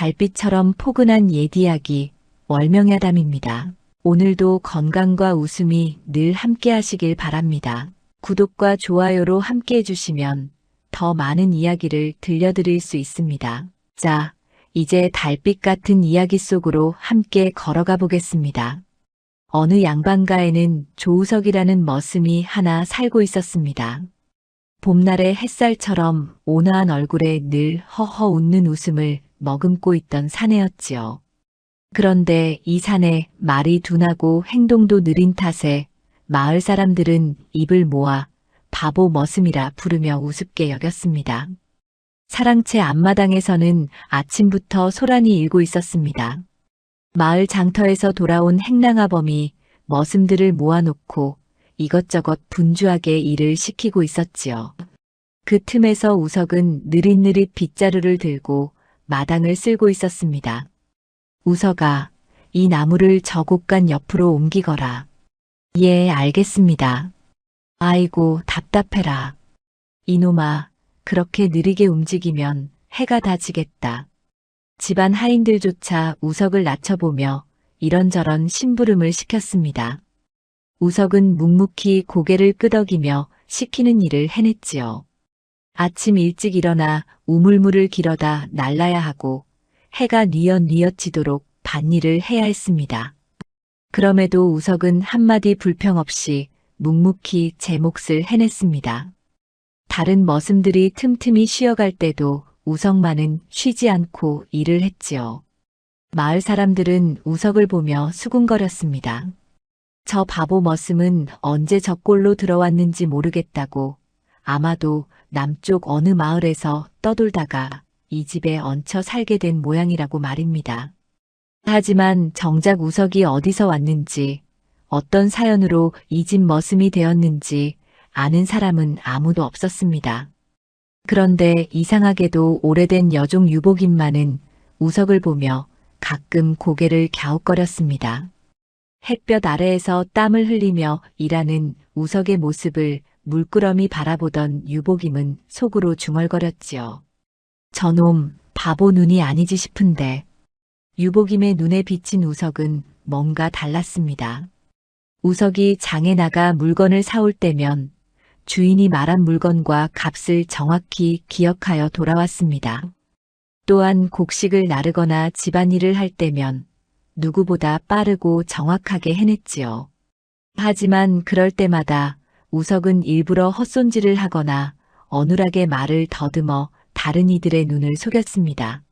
달빛처럼 포근한 옛 이야기, 월명야담입니다. 오늘도 건강과 웃음이 늘 함께 하시길 바랍니다. 구독과 좋아요로 함께 해주시면 더 많은 이야기를 들려드릴 수 있습니다. 자, 이제 달빛 같은 이야기 속으로 함께 걸어가 보겠습니다. 어느 양반가에는 조우석이라는 머슴이 하나 살고 있었습니다. 봄날의 햇살처럼 온화한 얼굴에 늘 허허 웃는 웃음을 머금고 있던 사내였지요. 그런데 이 사내 말이 둔하고 행동도 느린 탓에 마을 사람들은 입을 모아 바보 머슴이라 부르며 우습게 여겼습니다. 사랑채 앞마당에서는 아침부터 소란이 일고 있었습니다. 마을 장터에서 돌아온 행랑아범이 머슴들을 모아놓고 이것저것 분주하게 일을 시키고 있었지요. 그 틈에서 우석은 느릿느릿 빗자루를 들고 마당을 쓸고 있었습니다. 우석아, 이 나무를 저 곳간 옆으로 옮기거라. 예, 알겠습니다. 아이고, 답답해라. 이놈아, 그렇게 느리게 움직이면 해가 다 지겠다. 집안 하인들조차 우석을 낮춰보며 이런저런 심부름을 시켰습니다. 우석은 묵묵히 고개를 끄덕이며 시키는 일을 해냈지요. 아침 일찍 일어나 우물물을 길어다 날라야 하고 해가 뉘엿뉘엿지도록 밭일을 해야 했습니다. 그럼에도 우석은 한마디 불평 없이 묵묵히 제 몫을 해냈습니다. 다른 머슴들이 틈틈이 쉬어갈 때도 우석만은 쉬지 않고 일을 했지요. 마을 사람들은 우석을 보며 수군거렸습니다. 저 바보 머슴은 언제 저 꼴로 들어왔는지 모르겠다고 아마도 남쪽 어느 마을에서 떠돌다가 이 집에 얹혀 살게 된 모양이라고 말입니다. 하지만 정작 우석이 어디서 왔는지 어떤 사연으로 이 집 머슴이 되었는지 아는 사람은 아무도 없었습니다. 그런데 이상하게도 오래된 여종 유복인만은 우석을 보며 가끔 고개를 갸웃거렸습니다. 햇볕 아래에서 땀을 흘리며 일하는 우석의 모습을 물끄러미 바라보던 유복임은 속으로 중얼거렸지요. 저놈 바보 눈이 아니지 싶은데 유복임의 눈에 비친 우석은 뭔가 달랐습니다. 우석이 장에 나가 물건을 사올 때면 주인이 말한 물건과 값을 정확히 기억하여 돌아왔습니다. 또한 곡식을 나르거나 집안일을 할 때면 누구보다 빠르고 정확하게 해냈지요. 하지만 그럴 때마다 우석은 일부러 헛손질을 하거나 어눌하게 말을 더듬어 다른 이들의 눈을 속였습니다.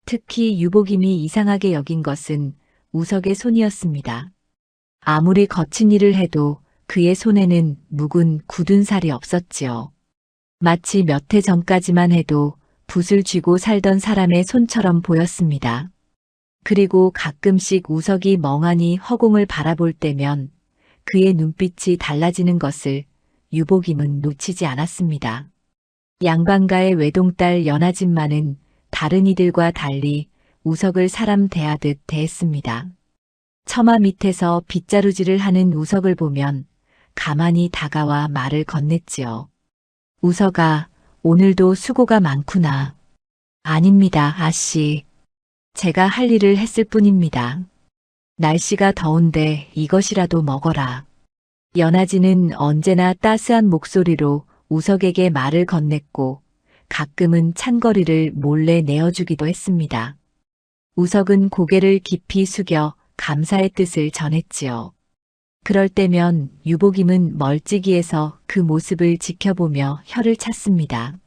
특히 유복임이 이상하게 여긴 것은 우석의 손이었습니다. 아무리 거친 일을 해도 그의 손에는 묵은 굳은 살이 없었지요. 마치 몇 해 전까지만 해도 붓을 쥐고 살던 사람의 손처럼 보였습니다. 그리고 가끔씩 우석이 멍하니 허공을 바라볼 때면 그의 눈빛이 달라지는 것을 유복임은 놓치지 않았습니다. 양반가의 외동딸 연하진만은 다른 이들과 달리 우석을 사람 대하듯 대했습니다. 처마 밑에서 빗자루질을 하는 우석을 보면 가만히 다가와 말을 건넸지요. 우석아, 오늘도 수고가 많구나. 아닙니다, 아씨. 제가 할 일을 했을 뿐입니다. 날씨가 더운데 이것이라도 먹어라. 연하진은 언제나 따스한 목소리로 우석에게 말을 건넸고 가끔은 찬거리를 몰래 내어주기도 했습니다. 우석은 고개를 깊이 숙여 감사의 뜻을 전했지요. 그럴 때면 유복임은 멀찍이에서 그 모습을 지켜보며 혀를 찼습니다.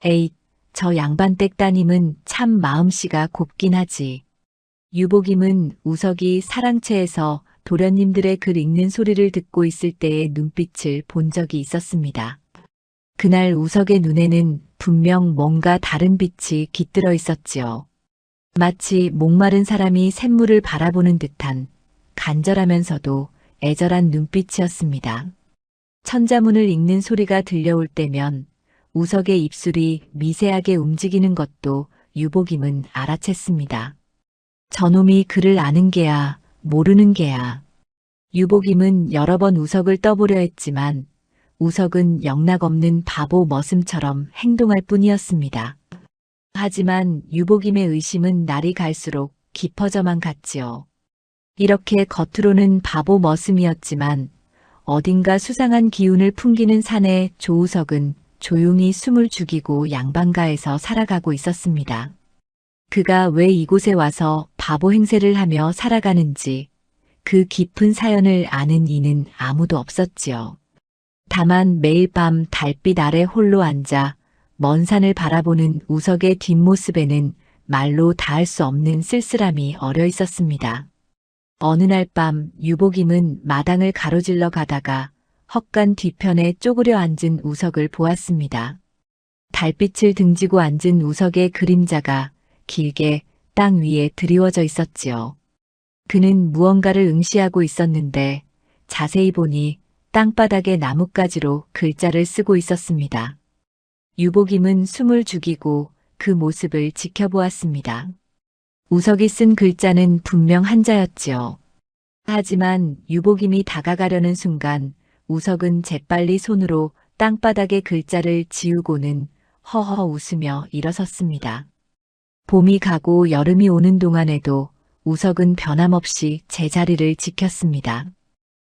에잇, 저 양반댁 따님은 참 마음씨가 곱긴 하지. 유복임은 우석이 사랑채에서 도련님들의 글 읽는 소리를 듣고 있을 때의 눈빛을 본 적이 있었습니다. 그날 우석의 눈에는 분명 뭔가 다른 빛이 깃들어 있었지요. 마치 목마른 사람이 샘물을 바라보는 듯한 간절하면서도 애절한 눈빛이었습니다. 천자문을 읽는 소리가 들려올 때면 우석의 입술이 미세하게 움직이는 것도 유복임은 알아챘습니다. 저놈이 글을 아는 게야, 모르는 게야. 유복임은 여러 번 우석을 떠보려 했지만 우석은 영락없는 바보 머슴처럼 행동할 뿐이었습니다. 하지만 유복임의 의심은 날이 갈수록 깊어져만 갔지요. 이렇게 겉으로는 바보 머슴이었지만 어딘가 수상한 기운을 풍기는 사내 조우석은 조용히 숨을 죽이고 양반가에서 살아가고 있었습니다. 그가 왜 이곳에 와서 바보 행세를 하며 살아가는지 그 깊은 사연을 아는 이는 아무도 없었지요. 다만 매일 밤 달빛 아래 홀로 앉아 먼 산을 바라보는 우석의 뒷모습에는 말로 다할 수 없는 쓸쓸함이 어려 있었습니다. 어느 날 밤 유복임은 마당을 가로질러 가다가 헛간 뒤편에 쪼그려 앉은 우석을 보았습니다. 달빛을 등지고 앉은 우석의 그림자가 길게 땅 위에 드리워져 있었지요. 그는 무언가를 응시하고 있었는데 자세히 보니 땅바닥에 나뭇가지로 글자를 쓰고 있었습니다. 유복임은 숨을 죽이고 그 모습을 지켜보았습니다. 우석이 쓴 글자는 분명 한자였지요. 하지만 유복임이 다가가려는 순간 우석은 재빨리 손으로 땅바닥의 글자를 지우고는 허허 웃으며 일어섰습니다. 봄이 가고 여름이 오는 동안에도 우석은 변함없이 제자리를 지켰습니다.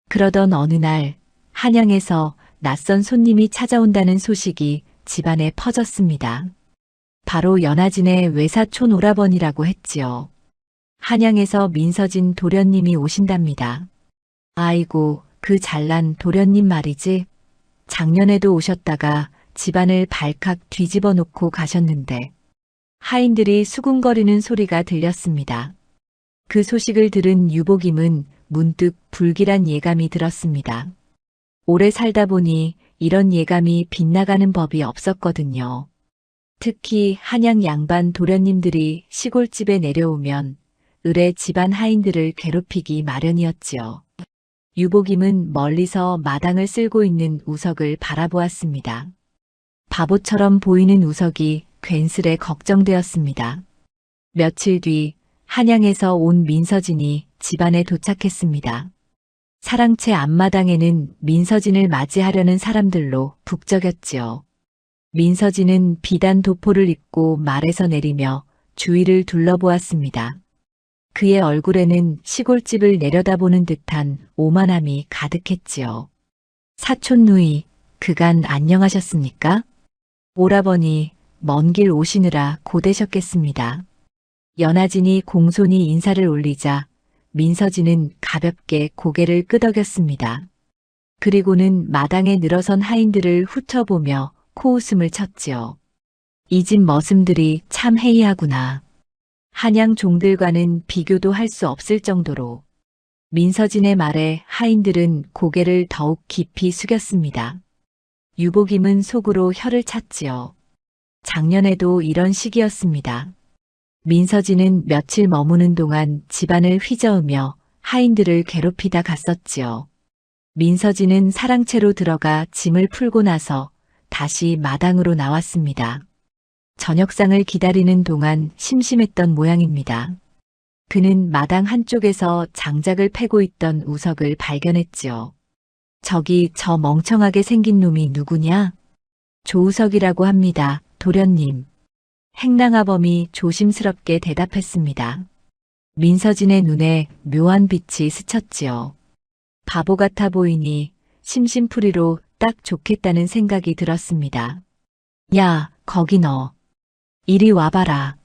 그러던 어느 날 한양에서 낯선 손님이 찾아온다는 소식이 집안에 퍼졌습니다. 바로 연하진의 외사촌 오라버니라고 했지요. 한양에서 민서진 도련님이 오신답니다. 아이고, 그 잘난 도련님 말이지. 작년에도 오셨다가 집안을 발칵 뒤집어 놓고 가셨는데 하인들이 수군거리는 소리가 들렸습니다. 그 소식을 들은 유복임은 문득 불길한 예감이 들었습니다. 오래 살다 보니 이런 예감이 빗나가는 법이 없었거든요. 특히 한양 양반 도련님들이 시골집에 내려오면 을의 집안 하인들을 괴롭히기 마련이었지요. 유복임은 멀리서 마당을 쓸고 있는 우석을 바라보았습니다. 바보처럼 보이는 우석이 괜스레 걱정되었습니다. 며칠 뒤 한양에서 온 민서진이 집안에 도착했습니다. 사랑채 앞마당에는 민서진을 맞이하려는 사람들로 북적였지요. 민서진은 비단 도포를 입고 말에서 내리며 주위를 둘러보았습니다. 그의 얼굴에는 시골집을 내려다보는 듯한 오만함이 가득했지요. 사촌 누이, 그간 안녕하셨습니까? 오라버니, 먼 길 오시느라 고되셨겠습니다. 연하진이 공손히 인사를 올리자 민서진은 가볍게 고개를 끄덕였습니다. 그리고는 마당에 늘어선 하인들을 훑어보며 코웃음을 쳤지요. 이 집 머슴들이 참 해이하구나. 한양 종들과는 비교도 할 수 없을 정도로. 민서진의 말에 하인들은 고개를 더욱 깊이 숙였습니다. 유복임은 속으로 혀를 찼지요. 작년에도 이런 시기였습니다. 민서진은 며칠 머무는 동안 집안을 휘저으며 하인들을 괴롭히다 갔었지요. 민서진은 사랑채로 들어가 짐을 풀고 나서 다시 마당으로 나왔습니다. 저녁상을 기다리는 동안 심심했던 모양입니다. 그는 마당 한쪽에서 장작을 패고 있던 우석을 발견했지요. 저기 저 멍청하게 생긴 놈이 누구냐? 조우석이라고 합니다, 도련님. 행랑아범이 조심스럽게 대답했습니다. 민서진의 눈에 묘한 빛이 스쳤지요. 바보 같아 보이니 심심풀이로 딱 좋겠다는 생각이 들었습니다. 야, 거기 너. 이리 와봐라.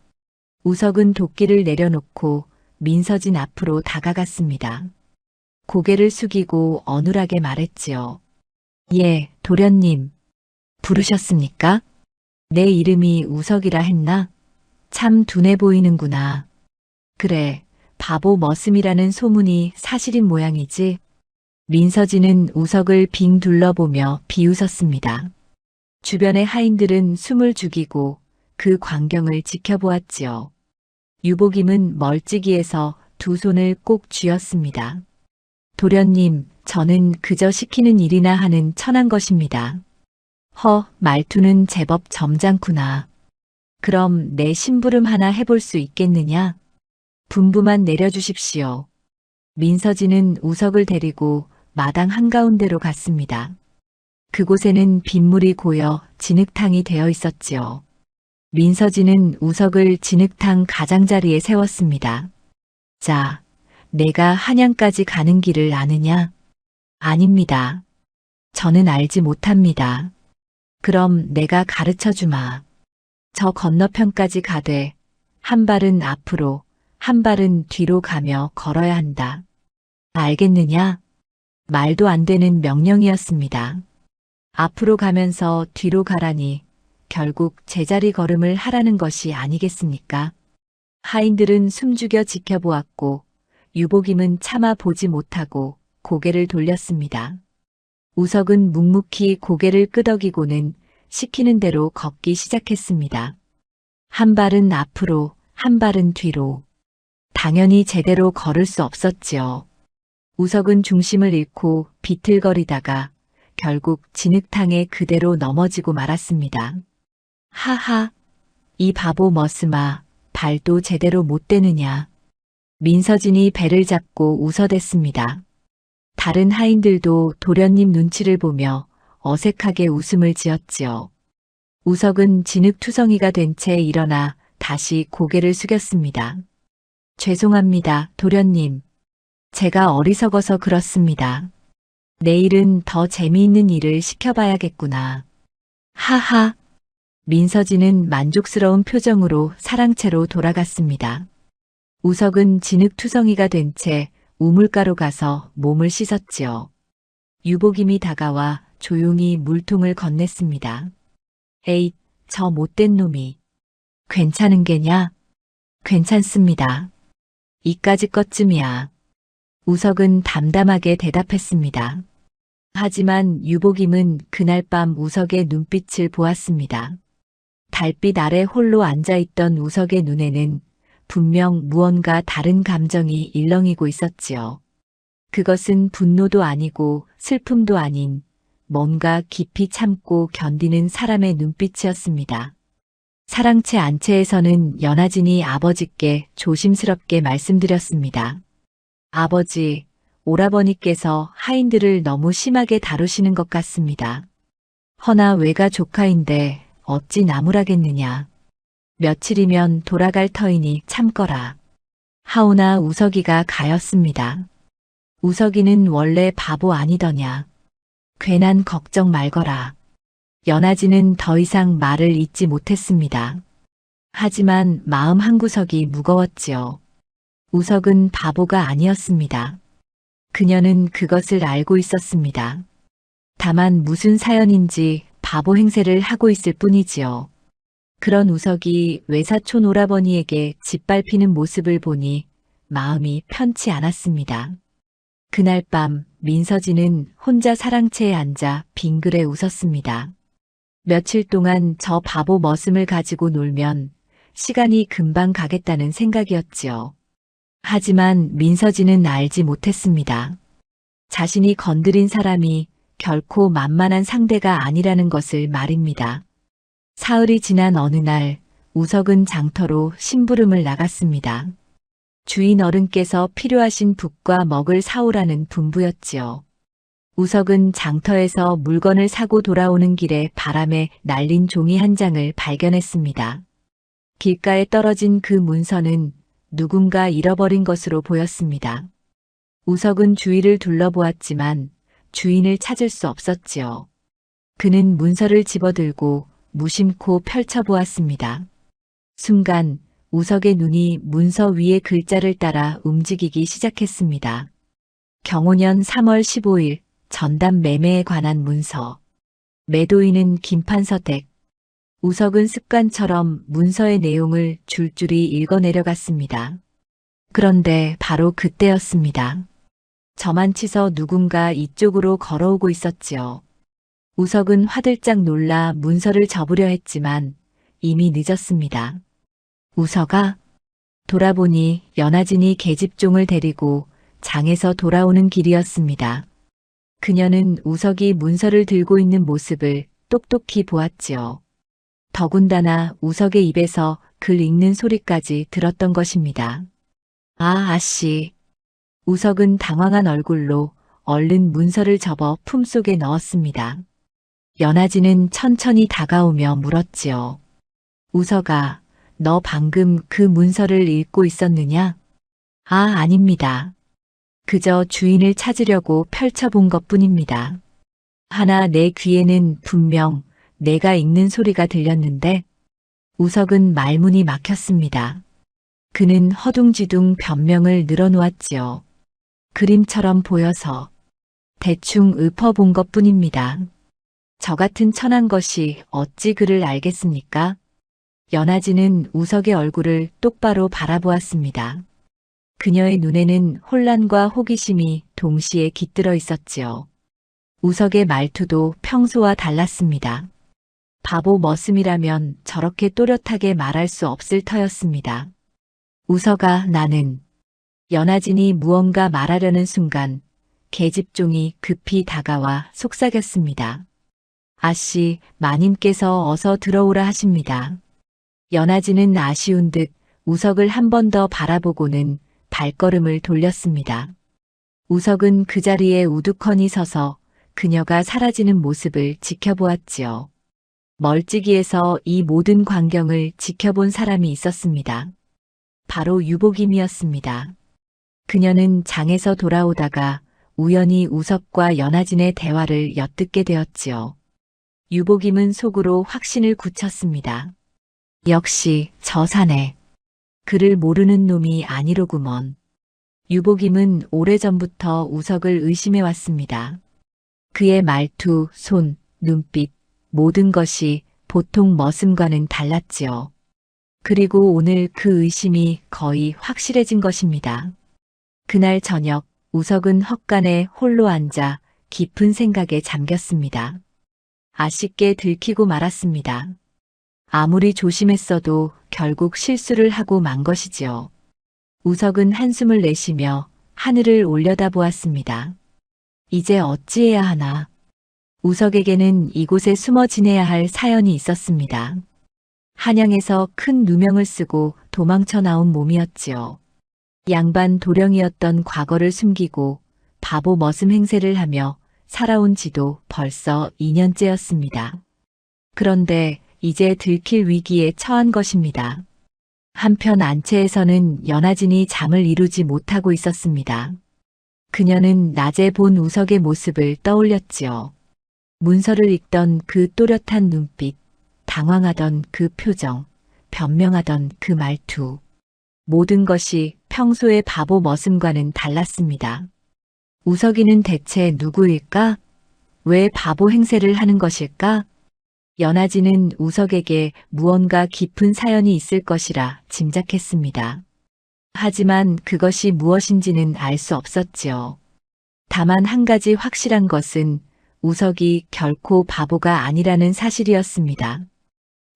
우석은 도끼를 내려놓고 민서진 앞으로 다가갔습니다. 고개를 숙이고 어눌하게 말했지요. 예, 도련님. 부르셨습니까? 내 이름이 우석이라 했나? 참 둔해 보이는구나. 그래, 바보 머슴이라는 소문이 사실인 모양이지. 민서진은 우석을 빙 둘러보며 비웃었습니다. 주변의 하인들은 숨을 죽이고 그 광경을 지켜보았지요. 유복임은 멀찍이에서 두 손을 꼭 쥐었습니다. 도련님, 저는 그저 시키는 일이나 하는 천한 것입니다. 말투는 제법 점잖구나. 그럼 내 심부름 하나 해볼 수 있겠느냐? 분부만 내려주십시오. 민서진은 우석을 데리고 마당 한가운데로 갔습니다. 그곳에는 빗물이 고여 진흙탕이 되어 있었지요. 민서진은 우석을 진흙탕 가장자리에 세웠습니다. 자, 내가 한양까지 가는 길을 아느냐? 아닙니다. 저는 알지 못합니다. 그럼 내가 가르쳐 주마. 저 건너편까지 가되 한 발은 앞으로 한 발은 뒤로 가며 걸어야 한다. 알겠느냐? 말도 안 되는 명령이었습니다. 앞으로 가면서 뒤로 가라니 결국 제자리 걸음을 하라는 것이 아니겠습니까? 하인들은 숨죽여 지켜보았고 유복임은 차마 보지 못하고 고개를 돌렸습니다. 우석은 묵묵히 고개를 끄덕이고는 시키는 대로 걷기 시작했습니다. 한 발은 앞으로, 한 발은 뒤로. 당연히 제대로 걸을 수 없었지요. 우석은 중심을 잃고 비틀거리다가 결국 진흙탕에 그대로 넘어지고 말았습니다. 하하, 이 바보 머스마, 발도 제대로 못 대느냐. 민서진이 배를 잡고 웃어댔습니다. 다른 하인들도 도련님 눈치를 보며 어색하게 웃음을 지었지요. 우석은 진흙투성이가 된 채 일어나 다시 고개를 숙였습니다. 죄송합니다, 도련님. 제가 어리석어서 그렇습니다. 내일은 더 재미있는 일을 시켜봐야겠구나. 하하. 민서진은 만족스러운 표정으로 사랑채로 돌아갔습니다. 우석은 진흙투성이가 된 채 우물가로 가서 몸을 씻었지요. 유복임이 다가와 조용히 물통을 건넸습니다. 에잇, 저 못된 놈이. 괜찮은 게냐? 괜찮습니다. 이까지 것쯤이야. 우석은 담담하게 대답했습니다. 하지만 유복임은 그날 밤 우석의 눈빛을 보았습니다. 달빛 아래 홀로 앉아있던 우석의 눈에는 분명 무언가 다른 감정이 일렁이고 있었지요. 그것은 분노도 아니고 슬픔도 아닌 뭔가 깊이 참고 견디는 사람의 눈빛이었습니다. 사랑채 안채에서는 연하진이 아버지께 조심스럽게 말씀드렸습니다. 아버지, 오라버니께서 하인들을 너무 심하게 다루시는 것 같습니다. 허나 외가 조카인데 어찌 나무라겠느냐. 며칠이면 돌아갈 터이니 참거라. 하오나 우석이가 가엾습니다. 우석이는 원래 바보 아니더냐. 괜한 걱정 말거라. 연하진은 더 이상 말을 잇지 못했습니다. 하지만 마음 한구석이 무거웠지요. 우석은 바보가 아니었습니다. 그녀는 그것을 알고 있었습니다. 다만 무슨 사연인지 바보 행세를 하고 있을 뿐이지요. 그런 우석이 외사촌 오라버니에게 짓밟히는 모습을 보니 마음이 편치 않았습니다. 그날 밤 민서진은 혼자 사랑채에 앉아 빙그레 웃었습니다. 며칠 동안 저 바보 머슴을 가지고 놀면 시간이 금방 가겠다는 생각이었지요. 하지만 민서진은 알지 못했습니다. 자신이 건드린 사람이 결코 만만한 상대가 아니라는 것을 말입니다. 사흘이 지난 어느 날 우석은 장터로 심부름을 나갔습니다. 주인 어른께서 필요하신 북과 먹을 사오라는 분부였지요. 우석은 장터에서 물건을 사고 돌아오는 길에 바람에 날린 종이 한 장을 발견했습니다. 길가에 떨어진 그 문서는 누군가 잃어버린 것으로 보였습니다. 우석은 주위를 둘러보았지만 주인을 찾을 수 없었지요. 그는 문서를 집어들고 무심코 펼쳐보았습니다. 순간 우석의 눈이 문서 위의 글자를 따라 움직이기 시작했습니다. 경호년 3월 15일 전담 매매에 관한 문서. 매도인은 김판서댁. 우석은 습관처럼 문서의 내용을 줄줄이 읽어내려갔습니다. 그런데 바로 그때였습니다. 저만 치서 누군가 이쪽으로 걸어오고 있었지요. 우석은 화들짝 놀라 문서를 접으려 했지만 이미 늦었습니다. 우석아? 돌아보니 연하진이 계집종을 데리고 장에서 돌아오는 길이었습니다. 그녀는 우석이 문서를 들고 있는 모습을 똑똑히 보았지요. 더군다나 우석의 입에서 글 읽는 소리까지 들었던 것입니다. 아, 아씨. 우석은 당황한 얼굴로 얼른 문서를 접어 품속에 넣었습니다. 연하진은 천천히 다가오며 물었지요. 우석아, 너 방금 그 문서를 읽고 있었느냐? 아, 아닙니다. 그저 주인을 찾으려고 펼쳐본 것뿐입니다. 하나 내 귀에는 분명 내가 읽는 소리가 들렸는데 우석은 말문이 막혔습니다. 그는 허둥지둥 변명을 늘어놓았지요. 그림처럼 보여서 대충 읊어본 것뿐입니다. 저 같은 천한 것이 어찌 그를 알겠습니까? 연아지는 우석의 얼굴을 똑바로 바라보았습니다. 그녀의 눈에는 혼란과 호기심이 동시에 깃들어 있었지요. 우석의 말투도 평소와 달랐습니다. 바보 머슴이라면 저렇게 또렷하게 말할 수 없을 터였습니다. 우석아, 나는. 연아진이 무언가 말하려는 순간 계집종이 급히 다가와 속삭였습니다. 아씨, 마님께서 어서 들어오라 하십니다. 연아진은 아쉬운 듯 우석을 한 번 더 바라보고는 발걸음을 돌렸습니다. 우석은 그 자리에 우두커니 서서 그녀가 사라지는 모습을 지켜보았지요. 멀찍이에서 이 모든 광경을 지켜본 사람이 있었습니다. 바로 유복임이었습니다. 그녀는 장에서 돌아오다가 우연히 우석과 연아진의 대화를 엿듣게 되었지요. 유복임은 속으로 확신을 굳혔습니다. 역시 저 사내. 그를 모르는 놈이 아니로구먼. 유복임은 오래전부터 우석을 의심해왔습니다. 그의 말투, 손, 눈빛, 모든 것이 보통 머슴과는 달랐지요. 그리고 오늘 그 의심이 거의 확실해진 것입니다. 그날 저녁 우석은 헛간에 홀로 앉아 깊은 생각에 잠겼습니다. 아쉽게 들키고 말았습니다. 아무리 조심했어도 결국 실수를 하고 만 것이지요. 우석은 한숨을 내쉬며 하늘을 올려다보았습니다. 이제 어찌해야 하나. 우석에게는 이곳에 숨어 지내야 할 사연이 있었습니다. 한양에서 큰 누명을 쓰고 도망쳐 나온 몸이었지요. 양반 도령이었던 과거를 숨기고 바보 머슴 행세를 하며 살아온 지도 벌써 2년째였습니다. 그런데 이제 들킬 위기에 처한 것입니다. 한편 안채에서는 연아진이 잠을 이루지 못하고 있었습니다. 그녀는 낮에 본 우석의 모습을 떠올렸지요. 문서를 읽던 그 또렷한 눈빛, 당황하던 그 표정, 변명하던 그 말투. 모든 것이 평소의 바보 머슴과는 달랐습니다. 우석이는 대체 누구일까? 왜 바보 행세를 하는 것일까? 연아진은 우석에게 무언가 깊은 사연이 있을 것이라 짐작했습니다. 하지만 그것이 무엇인지는 알 수 없었지요. 다만 한 가지 확실한 것은 우석이 결코 바보가 아니라는 사실이었습니다.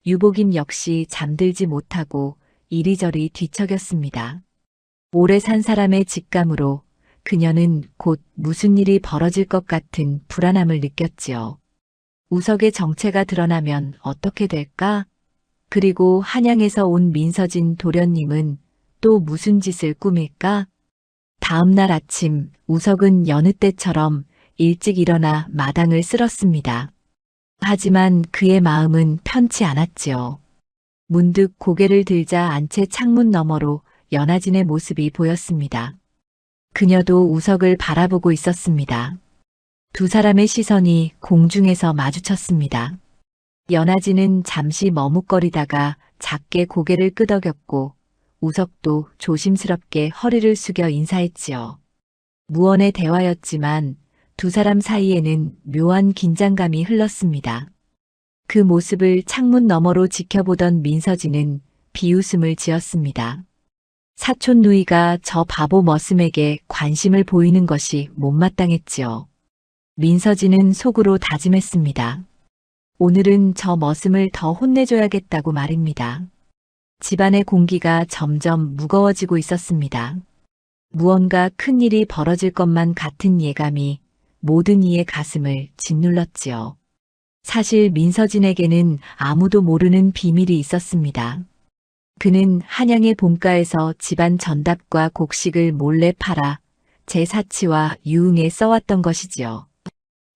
유복임 역시 잠들지 못하고 이리저리 뒤척였습니다. 오래 산 사람의 직감으로 그녀는 곧 무슨 일이 벌어질 것 같은 불안함을 느꼈지요. 우석의 정체가 드러나면 어떻게 될까? 그리고 한양에서 온 민서진 도련님은 또 무슨 짓을 꾸밀까? 다음 날 아침 우석은 여느 때처럼 일찍 일어나 마당을 쓸었습니다. 하지만 그의 마음은 편치 않았지요. 문득 고개를 들자 안채 창문 너머로 연아진의 모습이 보였습니다. 그녀도 우석을 바라보고 있었습니다. 두 사람의 시선이 공중에서 마주쳤습니다. 연아진은 잠시 머뭇거리다가 작게 고개를 끄덕였고 우석도 조심스럽게 허리를 숙여 인사했지요. 무언의 대화였지만 두 사람 사이에는 묘한 긴장감이 흘렀습니다. 그 모습을 창문 너머로 지켜보던 민서진은 비웃음을 지었습니다. 사촌 누이가 저 바보 머슴에게 관심을 보이는 것이 못마땅했지요. 민서진은 속으로 다짐했습니다. 오늘은 저 머슴을 더 혼내줘야겠다고 말입니다. 집안의 공기가 점점 무거워지고 있었습니다. 무언가 큰 일이 벌어질 것만 같은 예감이 모든 이의 가슴을 짓눌렀지요. 사실 민서진에게는 아무도 모르는 비밀이 있었습니다. 그는 한양의 본가에서 집안 전답과 곡식을 몰래 팔아 제 사치와 유흥에 써왔던 것이지요.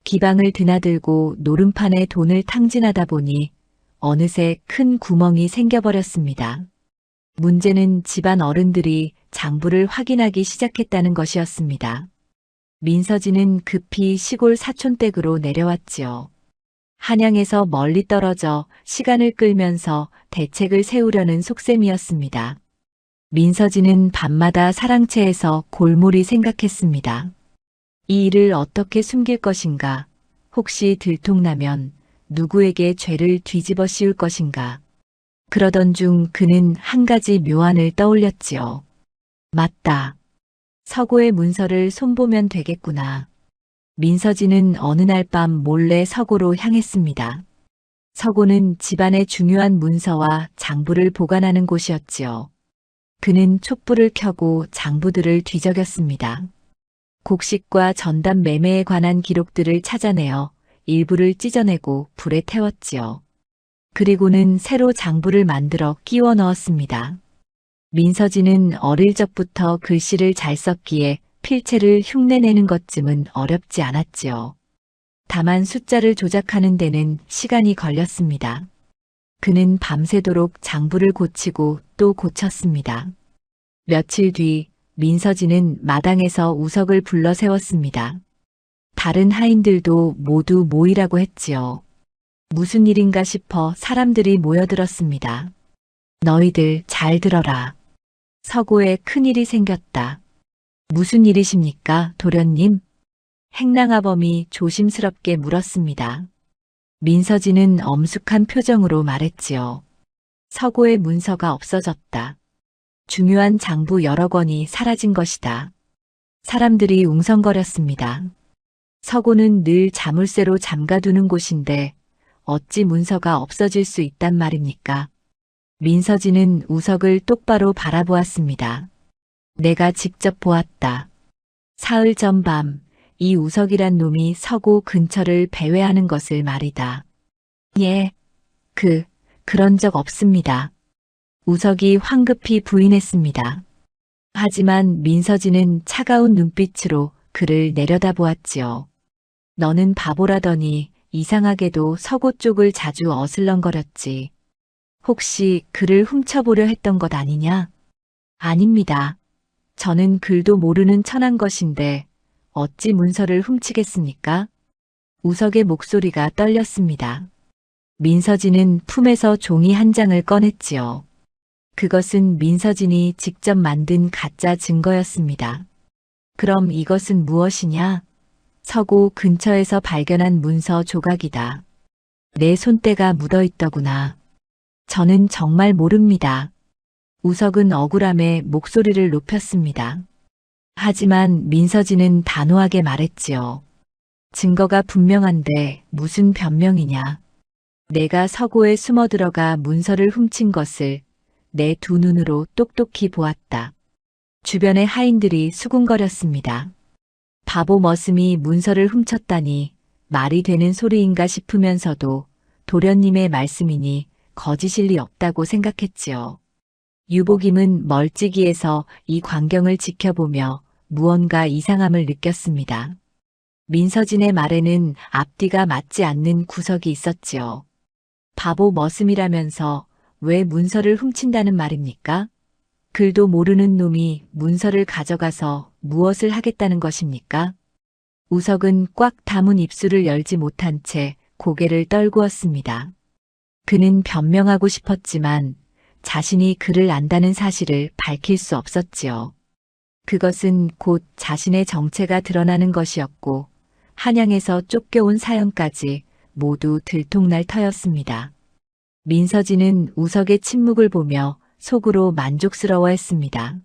기방을 드나들고 노름판에 돈을 탕진하다 보니 어느새 큰 구멍이 생겨버렸습니다. 문제는 집안 어른들이 장부를 확인하기 시작했다는 것이었습니다. 민서진은 급히 시골 사촌댁으로 내려왔지요. 한양에서 멀리 떨어져 시간을 끌면서 대책을 세우려는 속셈이었습니다. 민서진은 밤마다 사랑채에서 골몰이 생각했습니다. 이 일을 어떻게 숨길 것인가? 혹시 들통나면 누구에게 죄를 뒤집어 씌울 것인가? 그러던 중 그는 한 가지 묘안을 떠올렸지요. 맞다. 서고의 문서를 손보면 되겠구나. 민서진은 어느 날 밤 몰래 서고로 향했습니다. 서고는 집안의 중요한 문서와 장부를 보관하는 곳이었지요. 그는 촛불을 켜고 장부들을 뒤적였습니다. 곡식과 전담 매매에 관한 기록들을 찾아내어 일부를 찢어내고 불에 태웠지요. 그리고는 새로 장부를 만들어 끼워 넣었습니다. 민서진은 어릴 적부터 글씨를 잘 썼기에 필체를 흉내내는 것쯤은 어렵지 않았지요. 다만 숫자를 조작하는 데는 시간이 걸렸습니다. 그는 밤새도록 장부를 고치고 또 고쳤습니다. 며칠 뒤 민서진은 마당에서 우석을 불러 세웠습니다. 다른 하인들도 모두 모이라고 했지요. 무슨 일인가 싶어 사람들이 모여들었습니다. 너희들 잘 들어라. 서고에 큰일이 생겼다. 무슨 일이십니까, 도련님? 행랑아범이 조심스럽게 물었습니다. 민서진은 엄숙한 표정으로 말했지요. 서고의 문서가 없어졌다. 중요한 장부 여러 권이 사라진 것이다. 사람들이 웅성거렸습니다. 서고는 늘 자물쇠로 잠가두는 곳인데 어찌 문서가 없어질 수 있단 말입니까? 민서진은 우석을 똑바로 바라보았습니다. 내가 직접 보았다. 사흘 전 밤 이 우석이란 놈이 서고 근처를 배회하는 것을 말이다. 예, 그런 적 없습니다. 우석이 황급히 부인했습니다. 하지만 민서진은 차가운 눈빛으로 그를 내려다보았지요. 너는 바보라더니 이상하게도 서고 쪽을 자주 어슬렁거렸지. 혹시 글을 훔쳐보려 했던 것 아니냐? 아닙니다. 저는 글도 모르는 천한 것인데 어찌 문서를 훔치겠습니까? 우석의 목소리가 떨렸습니다. 민서진은 품에서 종이 한 장을 꺼냈지요. 그것은 민서진이 직접 만든 가짜 증거였습니다. 그럼 이것은 무엇이냐? 서고 근처에서 발견한 문서 조각이다. 내 손때가 묻어있더구나. 저는 정말 모릅니다. 우석은 억울함에 목소리를 높였습니다. 하지만 민서진은 단호하게 말했지요. 증거가 분명한데 무슨 변명이냐. 내가 서고에 숨어 들어가 문서를 훔친 것을 내 두 눈으로 똑똑히 보았다. 주변의 하인들이 수군거렸습니다. 바보 머슴이 문서를 훔쳤다니 말이 되는 소리인가 싶으면서도 도련님의 말씀이니 거짓일 리 없다고 생각했지요. 유복임은 멀찍이에서 이 광경을 지켜보며 무언가 이상함을 느꼈습니다. 민서진의 말에는 앞뒤가 맞지 않는 구석이 있었지요. 바보 머슴이라면서 왜 문서를 훔친다는 말입니까? 글도 모르는 놈이 문서를 가져가서 무엇을 하겠다는 것입니까? 우석은 꽉 다문 입술을 열지 못한 채 고개를 떨구었습니다. 그는 변명하고 싶었지만 자신이 그를 안다는 사실을 밝힐 수 없었지요. 그것은 곧 자신의 정체가 드러나는 것이었고 한양에서 쫓겨온 사연까지 모두 들통날 터였습니다. 민서진은 우석의 침묵을 보며 속으로 만족스러워했습니다.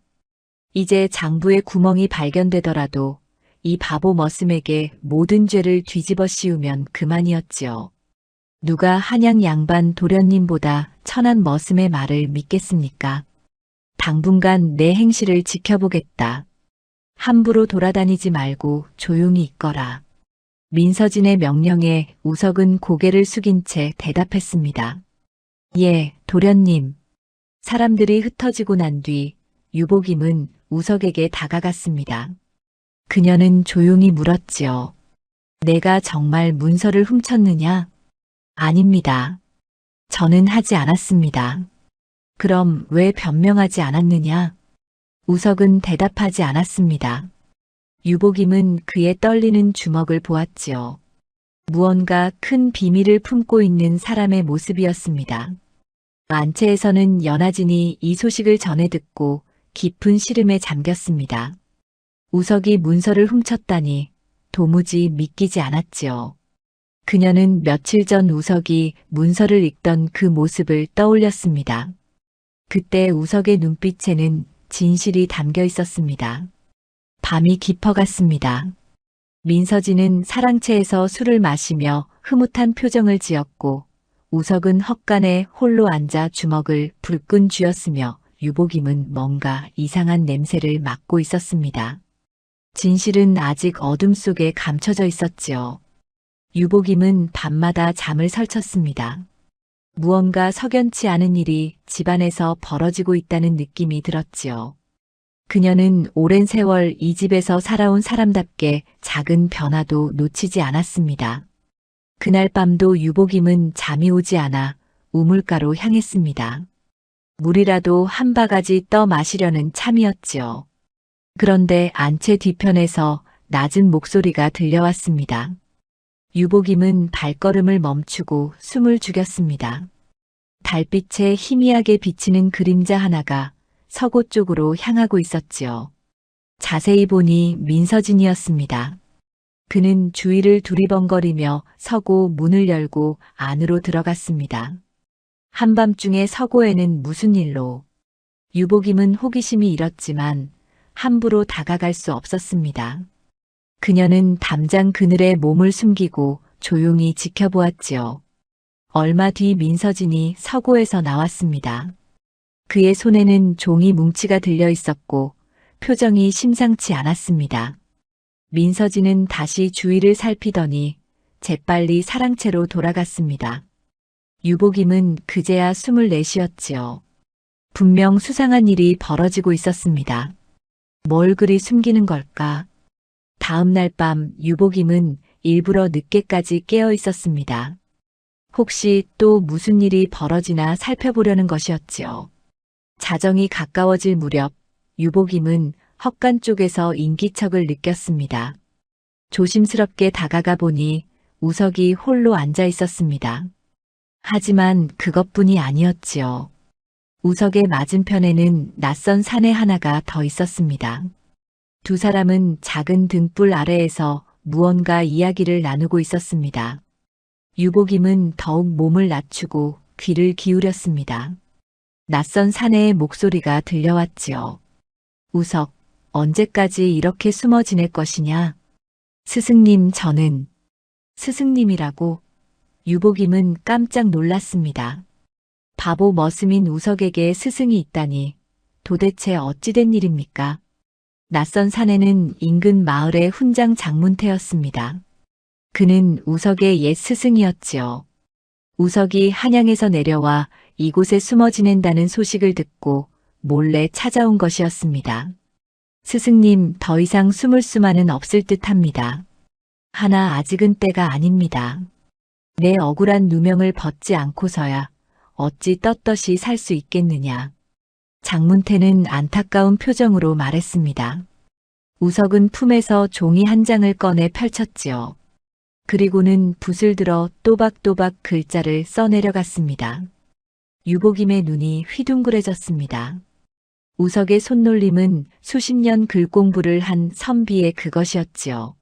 이제 장부의 구멍이 발견되더라도 이 바보 머슴에게 모든 죄를 뒤집어 씌우면 그만이었지요. 누가 한양 양반 도련님보다 천한 머슴의 말을 믿겠습니까? 당분간 내 행실을 지켜보겠다. 함부로 돌아다니지 말고 조용히 있거라. 민서진의 명령에 우석은 고개를 숙인 채 대답했습니다. 예, 도련님. 사람들이 흩어지고 난 뒤 유복임은 우석에게 다가갔습니다. 그녀는 조용히 물었지요. 내가 정말 문서를 훔쳤느냐? 아닙니다. 저는 하지 않았습니다. 그럼 왜 변명하지 않았느냐? 우석은 대답하지 않았습니다. 유복임은 그의 떨리는 주먹을 보았지요. 무언가 큰 비밀을 품고 있는 사람의 모습이었습니다. 안채에서는 연하진이 이 소식을 전해 듣고 깊은 시름에 잠겼습니다. 우석이 문서를 훔쳤다니 도무지 믿기지 않았지요. 그녀는 며칠 전 우석이 문서를 읽던 그 모습을 떠올렸습니다. 그때 우석의 눈빛에는 진실이 담겨 있었습니다. 밤이 깊어갔습니다. 민서진은 사랑채에서 술을 마시며 흐뭇한 표정을 지었고 우석은 헛간에 홀로 앉아 주먹을 불끈 쥐었으며 유복임은 뭔가 이상한 냄새를 맡고 있었습니다. 진실은 아직 어둠 속에 감춰져 있었지요. 유복임은 밤마다 잠을 설쳤습니다. 무언가 석연치 않은 일이 집안에서 벌어지고 있다는 느낌이 들었지요. 그녀는 오랜 세월 이 집에서 살아온 사람답게 작은 변화도 놓치지 않았습니다. 그날 밤도 유복임은 잠이 오지 않아 우물가로 향했습니다. 물이라도 한 바가지 떠 마시려는 참이었지요. 그런데 안채 뒤편에서 낮은 목소리가 들려왔습니다. 유복임은 발걸음을 멈추고 숨을 죽였습니다. 달빛에 희미하게 비치는 그림자 하나가 서고 쪽으로 향하고 있었지요. 자세히 보니 민서진이었습니다. 그는 주위를 두리번거리며 서고 문을 열고 안으로 들어갔습니다. 한밤중에 서고에는 무슨 일로? 유복임은 호기심이 일었지만 함부로 다가갈 수 없었습니다. 그녀는 담장 그늘에 몸을 숨기고 조용히 지켜보았지요. 얼마 뒤 민서진이 서고에서 나왔습니다. 그의 손에는 종이 뭉치가 들려 있었고 표정이 심상치 않았습니다. 민서진은 다시 주위를 살피더니 재빨리 사랑채로 돌아갔습니다. 유복임은 그제야 숨을 내쉬었지요. 분명 수상한 일이 벌어지고 있었습니다. 뭘 그리 숨기는 걸까? 다음 날 밤 유복임은 일부러 늦게까지 깨어 있었습니다. 혹시 또 무슨 일이 벌어지나 살펴보려는 것이었지요. 자정이 가까워질 무렵 유복임은 헛간 쪽에서 인기척을 느꼈습니다. 조심스럽게 다가가 보니 우석이 홀로 앉아 있었습니다. 하지만 그것뿐이 아니었지요. 우석의 맞은편에는 낯선 사내 하나가 더 있었습니다. 두 사람은 작은 등불 아래에서 무언가 이야기를 나누고 있었습니다. 유복임은 더욱 몸을 낮추고 귀를 기울였습니다. 낯선 사내의 목소리가 들려왔지요. 우석, 언제까지 이렇게 숨어 지낼 것이냐? 스승님, 저는 스승님이라고? 유복임은 깜짝 놀랐습니다. 바보 머슴인 우석에게 스승이 있다니 도대체 어찌된 일입니까? 낯선 사내는 인근 마을의 훈장 장문태였습니다. 그는 우석의 옛 스승이었지요. 우석이 한양에서 내려와 이곳에 숨어 지낸다는 소식을 듣고 몰래 찾아온 것이었습니다. 스승님, 더 이상 숨을 수만은 없을 듯합니다. 하나 아직은 때가 아닙니다. 내 억울한 누명을 벗지 않고서야 어찌 떳떳이 살 수 있겠느냐. 장문태는 안타까운 표정으로 말했습니다. 우석은 품에서 종이 한 장을 꺼내 펼쳤지요. 그리고는 붓을 들어 또박또박 글자를 써내려갔습니다. 유복임의 눈이 휘둥그레졌습니다. 우석의 손놀림은 수십 년 글공부를 한 선비의 그것이었지요.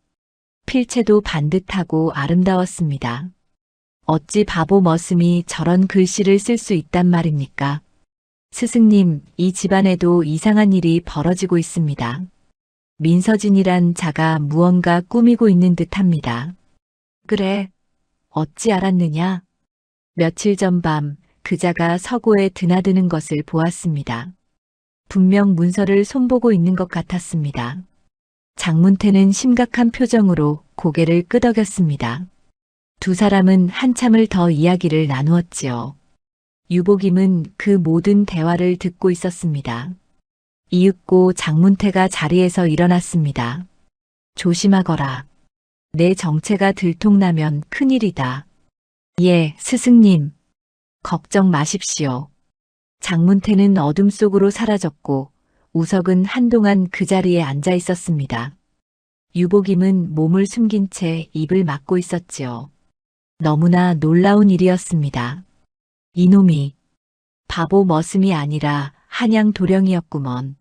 필체도 반듯하고 아름다웠습니다. 어찌 바보 머슴이 저런 글씨를 쓸 수 있단 말입니까? 스승님, 이 집안에도 이상한 일이 벌어지고 있습니다. 민서진이란 자가 무언가 꾸미고 있는 듯합니다. 그래, 어찌 알았느냐? 며칠 전 밤 그자가 서고에 드나드는 것을 보았습니다. 분명 문서를 손보고 있는 것 같았습니다. 장문태는 심각한 표정으로 고개를 끄덕였습니다. 두 사람은 한참을 더 이야기를 나누었지요. 유복임은 그 모든 대화를 듣고 있었습니다. 이윽고 장문태가 자리에서 일어났습니다. 조심하거라. 내 정체가 들통나면 큰일이다. 예, 스승님. 걱정 마십시오. 장문태는 어둠 속으로 사라졌고 우석은 한동안 그 자리에 앉아 있었습니다. 유복임은 몸을 숨긴 채 입을 막고 있었지요. 너무나 놀라운 일이었습니다. 이놈이 바보 머슴이 아니라 한양 도령이었구먼.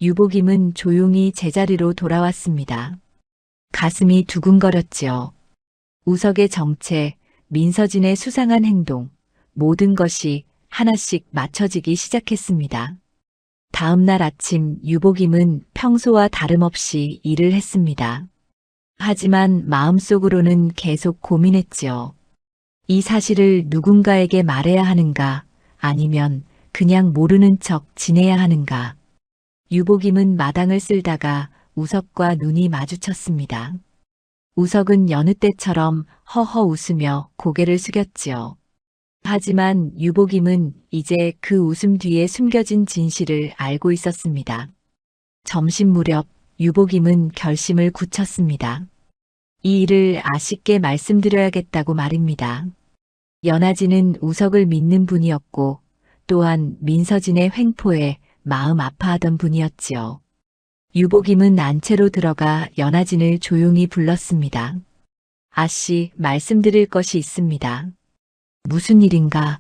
유복임은 조용히 제자리로 돌아왔습니다. 가슴이 두근거렸지요. 우석의 정체, 민서진의 수상한 행동, 모든 것이 하나씩 맞춰지기 시작했습니다. 다음 날 아침 유복임은 평소와 다름없이 일을 했습니다. 하지만 마음속으로는 계속 고민했지요. 이 사실을 누군가에게 말해야 하는가, 아니면 그냥 모르는 척 지내야 하는가. 유복임은 마당을 쓸다가 우석과 눈이 마주쳤습니다. 우석은 여느 때처럼 허허 웃으며 고개를 숙였지요. 하지만 유복임은 이제 그 웃음 뒤에 숨겨진 진실을 알고 있었습니다. 점심 무렵 유복임은 결심을 굳혔습니다. 이 일을 아쉽게 말씀드려야겠다고 말입니다. 연하진은 우석을 믿는 분이었고 또한 민서진의 횡포에 마음 아파하던 분이었지요. 유복임은 안채로 들어가 연하진을 조용히 불렀습니다. 아씨, 말씀드릴 것이 있습니다. 무슨 일인가?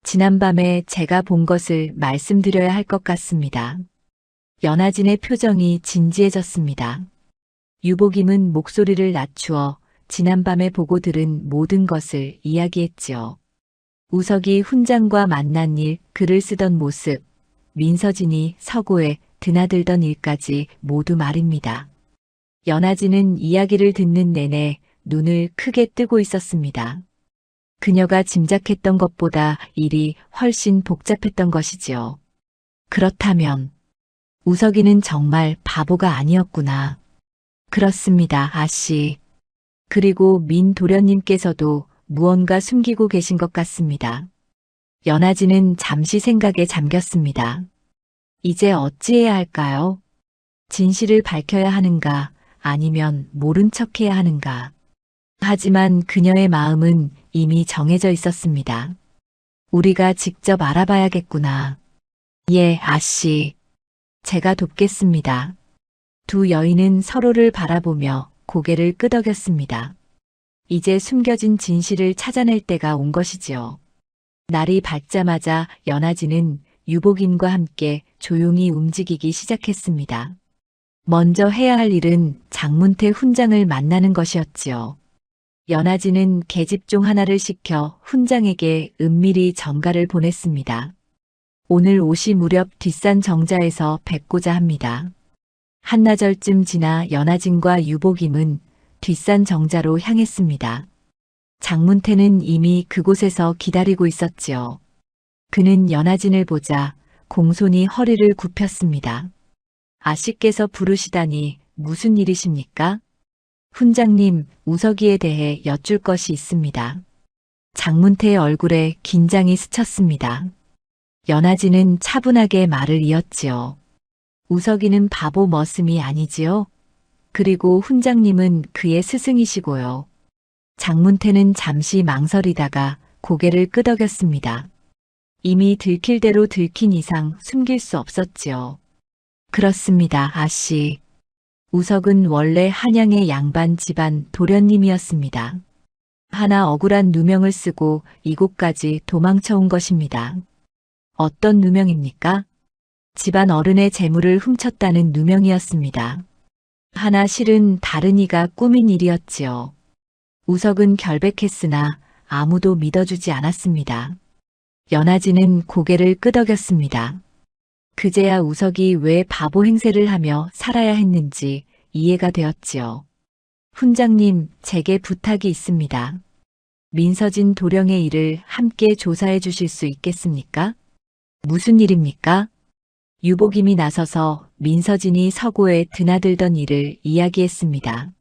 지난밤에 제가 본 것을 말씀드려야 할 것 같습니다. 연하진의 표정이 진지해졌습니다. 유복임은 목소리를 낮추어 지난밤에 보고 들은 모든 것을 이야기했지요. 우석이 훈장과 만난 일, 글을 쓰던 모습, 민서진이 서고에 드나들던 일까지 모두 말입니다. 연하진은 이야기를 듣는 내내 눈을 크게 뜨고 있었습니다. 그녀가 짐작했던 것보다 일이 훨씬 복잡했던 것이지요. 그렇다면 우석이는 정말 바보가 아니었구나. 그렇습니다, 아씨. 그리고 민 도련님께서도 무언가 숨기고 계신 것 같습니다. 연하진은 잠시 생각에 잠겼습니다. 이제 어찌해야 할까요? 진실을 밝혀야 하는가, 아니면 모른 척해야 하는가. 하지만 그녀의 마음은 이미 정해져 있었습니다. 우리가 직접 알아봐야겠구나. 예, 아씨. 제가 돕겠습니다. 두 여인은 서로를 바라보며 고개를 끄덕였습니다. 이제 숨겨진 진실을 찾아낼 때가 온 것이지요. 날이 밝자마자 연하진은 유복임과 함께 조용히 움직이기 시작했습니다. 먼저 해야 할 일은 장문태 훈장을 만나는 것이었지요. 연하진은 계집종 하나를 시켜 훈장에게 은밀히 전가를 보냈습니다. 오늘 오시 무렵 뒷산 정자에서 뵙고자 합니다. 한나절쯤 지나 연하진과 유복임은 뒷산 정자로 향했습니다. 장문태는 이미 그곳에서 기다리고 있었지요. 그는 연하진을 보자 공손히 허리를 굽혔습니다. 아씨께서 부르시다니 무슨 일이십니까? 훈장님, 우석이에 대해 여쭐 것이 있습니다. 장문태의 얼굴에 긴장이 스쳤습니다. 연하진은 차분하게 말을 이었지요. 우석이는 바보 머슴이 아니지요? 그리고 훈장님은 그의 스승이시고요. 장문태는 잠시 망설이다가 고개를 끄덕였습니다. 이미 들킬 대로 들킨 이상 숨길 수 없었지요. 그렇습니다, 아씨. 우석은 원래 한양의 양반 집안 도련님이었습니다. 하나 억울한 누명을 쓰고 이곳까지 도망쳐 온 것입니다. 어떤 누명입니까? 집안 어른의 재물을 훔쳤다는 누명이었습니다. 하나 실은 다른 이가 꾸민 일이었지요. 우석은 결백했으나 아무도 믿어주지 않았습니다. 연하진은 고개를 끄덕였습니다. 그제야 우석이 왜 바보 행세를 하며 살아야 했는지 이해가 되었지요. 훈장님, 제게 부탁이 있습니다. 민서진 도령의 일을 함께 조사해 주실 수 있겠습니까? 무슨 일입니까? 유복임이 나서서 민서진이 서고에 드나들던 일을 이야기했습니다.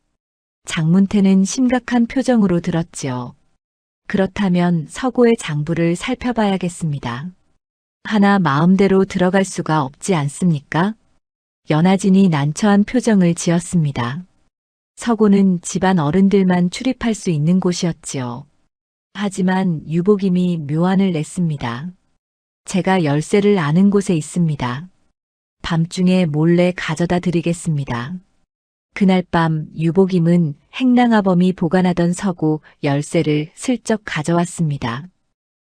장문태는 심각한 표정으로 들었지요. 그렇다면 서고의 장부를 살펴봐야겠습니다. 하나 마음대로 들어갈 수가 없지 않습니까? 연하진이 난처한 표정을 지었습니다. 서고는 집안 어른들만 출입할 수 있는 곳이었지요. 하지만 유복임이 묘안을 냈습니다. 제가 열쇠를 아는 곳에 있습니다. 밤중에 몰래 가져다 드리겠습니다. 그날 밤 유복임은 행랑아범이 보관하던 서고 열쇠를 슬쩍 가져왔습니다.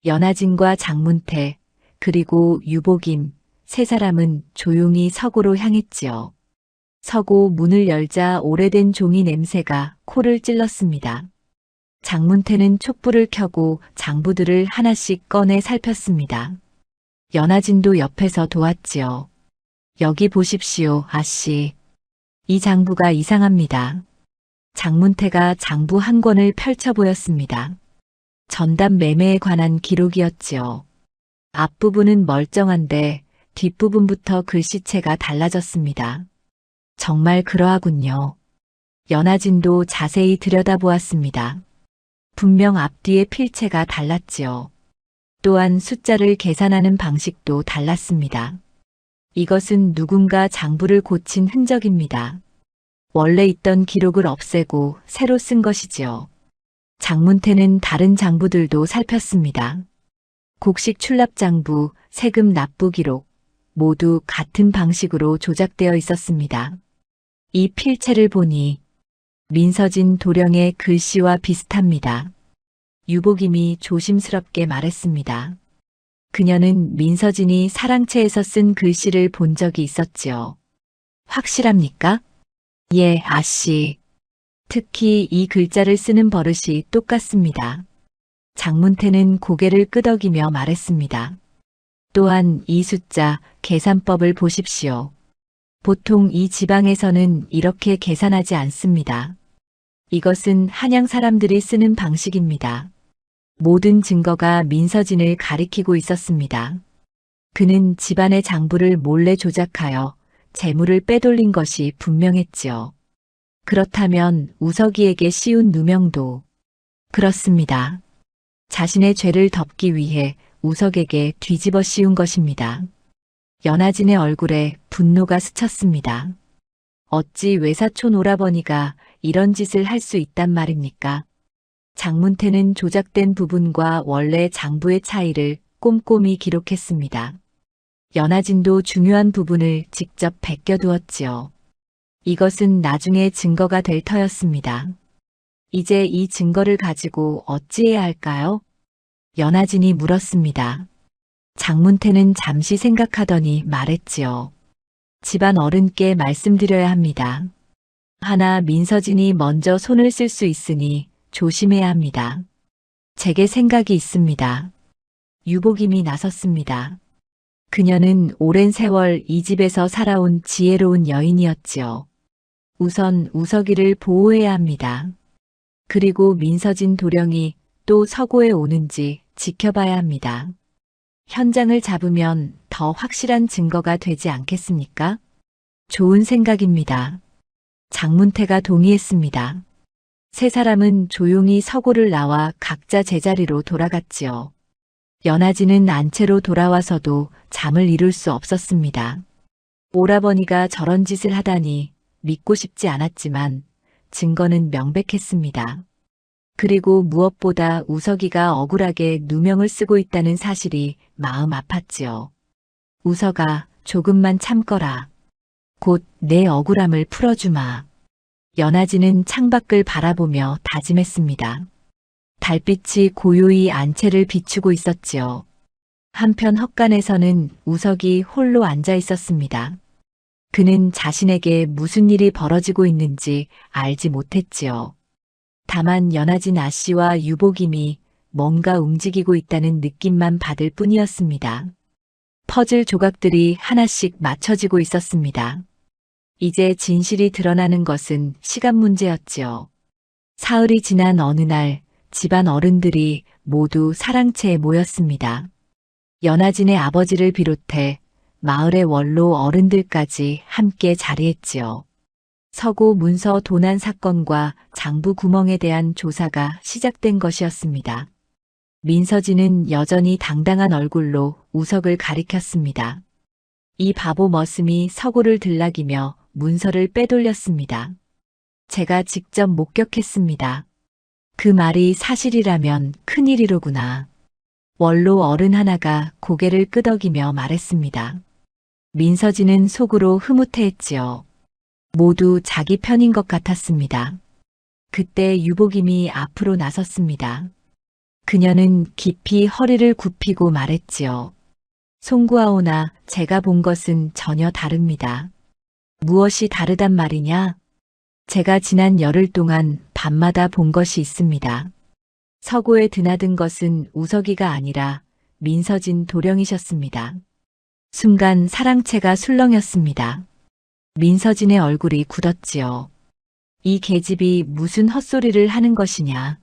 연하진과 장문태, 그리고 유복임, 세 사람은 조용히 서고로 향했지요. 서고 문을 열자 오래된 종이 냄새가 코를 찔렀습니다. 장문태는 촛불을 켜고 장부들을 하나씩 꺼내 살폈습니다. 연하진도 옆에서 도왔지요. 여기 보십시오, 아씨. 이 장부가 이상합니다. 장문태가 장부 한 권을 펼쳐 보였습니다. 전담 매매에 관한 기록이었지요. 앞부분은 멀쩡한데 뒷부분부터 글씨체가 달라졌습니다. 정말 그러하군요. 연하진도 자세히 들여다보았습니다. 분명 앞뒤의 필체가 달랐지요. 또한 숫자를 계산하는 방식도 달랐습니다. 이것은 누군가 장부를 고친 흔적입니다. 원래 있던 기록을 없애고 새로 쓴 것이지요. 장문태는 다른 장부들도 살폈습니다. 곡식 출납 장부, 세금 납부 기록, 모두 같은 방식으로 조작되어 있었습니다. 이 필체를 보니 민서진 도령의 글씨와 비슷합니다. 유복임이 조심스럽게 말했습니다. 그녀는 민서진이 사랑채에서 쓴 글씨를 본 적이 있었지요. 확실합니까? 예, 아씨. 특히 이 글자를 쓰는 버릇이 똑같습니다. 장문태는 고개를 끄덕이며 말했습니다. 또한 이 숫자, 계산법을 보십시오. 보통 이 지방에서는 이렇게 계산하지 않습니다. 이것은 한양 사람들이 쓰는 방식입니다. 모든 증거가 민서진을 가리키고 있었습니다. 그는 집안의 장부를 몰래 조작하여 재물을 빼돌린 것이 분명했지요. 그렇다면 우석이에게 씌운 누명도 그렇습니다. 자신의 죄를 덮기 위해 우석에게 뒤집어 씌운 것입니다. 연하진의 얼굴에 분노가 스쳤습니다. 어찌 외사촌 오라버니가 이런 짓을 할 수 있단 말입니까? 장문태는 조작된 부분과 원래 장부의 차이를 꼼꼼히 기록했습니다. 연하진도 중요한 부분을 직접 베껴두었지요. 이것은 나중에 증거가 될 터였습니다. 이제 이 증거를 가지고 어찌해야 할까요? 연하진이 물었습니다. 장문태는 잠시 생각하더니 말했지요. 집안 어른께 말씀드려야 합니다. 하나 민서진이 먼저 손을 쓸 수 있으니 조심해야 합니다. 제게 생각이 있습니다. 유복임이 나섰습니다. 그녀는 오랜 세월 이 집에서 살아온 지혜로운 여인이었지요. 우선 우석이를 보호해야 합니다. 그리고 민서진 도령이 또 서고에 오는지 지켜봐야 합니다. 현장을 잡으면 더 확실한 증거가 되지 않겠습니까? 좋은 생각입니다. 장문태가 동의했습니다. 세 사람은 조용히 서고를 나와 각자 제자리로 돌아갔지요. 연하진은 안채로 돌아와서도 잠을 이룰 수 없었습니다. 오라버니가 저런 짓을 하다니 믿고 싶지 않았지만 증거는 명백했습니다. 그리고 무엇보다 우석이가 억울하게 누명을 쓰고 있다는 사실이 마음 아팠지요. 우석아, 조금만 참거라. 곧 내 억울함을 풀어주마. 연하진은 창밖을 바라보며 다짐했습니다. 달빛이 고요히 안채를 비추고 있었지요. 한편 헛간에서는 우석이 홀로 앉아 있었습니다. 그는 자신에게 무슨 일이 벌어지고 있는지 알지 못했지요. 다만 연하진 아씨와 유복임이 뭔가 움직이고 있다는 느낌만 받을 뿐이었습니다. 퍼즐 조각들이 하나씩 맞춰지고 있었습니다. 이제 진실이 드러나는 것은 시간 문제였지요. 사흘이 지난 어느 날 집안 어른들이 모두 사랑채에 모였습니다. 연하진의 아버지를 비롯해 마을의 원로 어른들까지 함께 자리했지요. 서고 문서 도난 사건과 장부 구멍에 대한 조사가 시작된 것이었습니다. 민서진은 여전히 당당한 얼굴로 우석을 가리켰습니다. 이 바보 머슴이 서고를 들락이며 문서를 빼돌렸습니다. 제가 직접 목격했습니다. 그 말이 사실이라면 큰일이로구나. 원로 어른 하나가 고개를 끄덕이며 말했습니다. 민서진은 속으로 흐뭇해했지요. 모두 자기 편인 것 같았습니다. 그때 유복임이 앞으로 나섰습니다. 그녀는 깊이 허리를 굽히고 말했지요. 송구하오나 제가 본 것은 전혀 다릅니다. 무엇이 다르단 말이냐? 제가 지난 열흘 동안 밤마다 본 것이 있습니다. 서고에 드나든 것은 우석이가 아니라 민서진 도령이셨습니다. 순간 사랑채가 술렁였습니다. 민서진의 얼굴이 굳었지요. 이 계집이 무슨 헛소리를 하는 것이냐.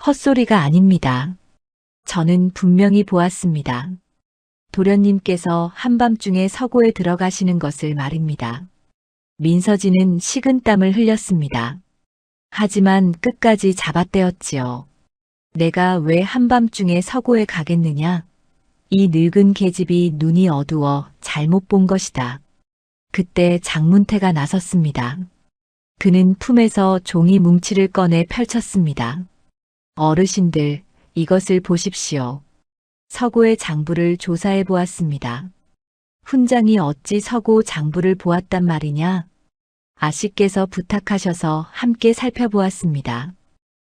헛소리가 아닙니다. 저는 분명히 보았습니다. 도련님께서 한밤중에 서고에 들어가시는 것을 말입니다. 민서진은 식은땀을 흘렸습니다. 하지만 끝까지 잡아떼었지요. 내가 왜 한밤중에 서고에 가겠느냐? 이 늙은 계집이 눈이 어두워 잘못 본 것이다. 그때 장문태가 나섰습니다. 그는 품에서 종이 뭉치를 꺼내 펼쳤습니다. 어르신들, 이것을 보십시오. 서고의 장부를 조사해 보았습니다. 훈장이 어찌 서고 장부를 보았단 말이냐? 아씨께서 부탁하셔서 함께 살펴보았습니다.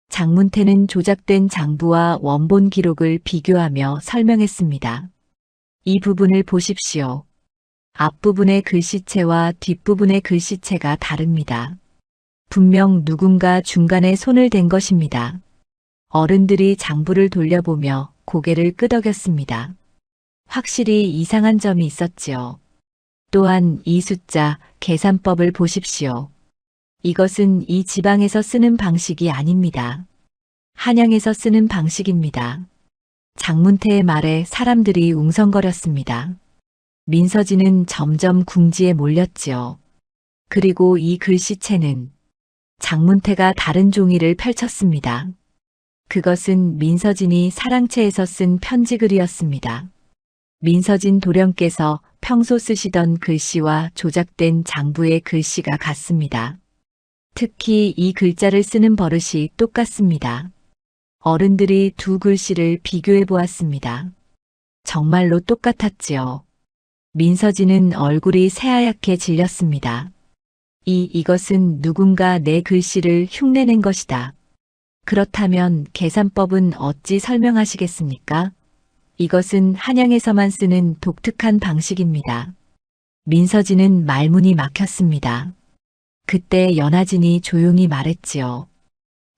장문태는 조작된 장부와 원본 기록을 비교하며 설명했습니다. 이 부분을 보십시오. 앞부분의 글씨체와 뒷부분의 글씨체가 다릅니다. 분명 누군가 중간에 손을 댄 것입니다. 어른들이 장부를 돌려보며 고개를 끄덕였습니다. 확실히 이상한 점이 있었지요. 또한 이 숫자, 계산법을 보십시오. 이것은 이 지방에서 쓰는 방식이 아닙니다. 한양에서 쓰는 방식입니다. 장문태의 말에 사람들이 웅성거렸습니다. 민서진은 점점 궁지에 몰렸지요. 그리고 이 글씨체는 장문태가 다른 종이를 펼쳤습니다. 그것은 민서진이 사랑채에서 쓴 편지글이었습니다. 민서진 도령께서 평소 쓰시던 글씨와 조작된 장부의 글씨가 같습니다. 특히 이 글자를 쓰는 버릇이 똑같습니다. 어른들이 두 글씨를 비교해 보았습니다. 정말로 똑같았지요. 민서진은 얼굴이 새하얗게 질렸습니다. 이것은 누군가 내 글씨를 흉내낸 것이다. 그렇다면 계산법은 어찌 설명하시겠습니까? 이것은 한양에서만 쓰는 독특한 방식입니다. 민서진은 말문이 막혔습니다. 그때 연하진이 조용히 말했지요.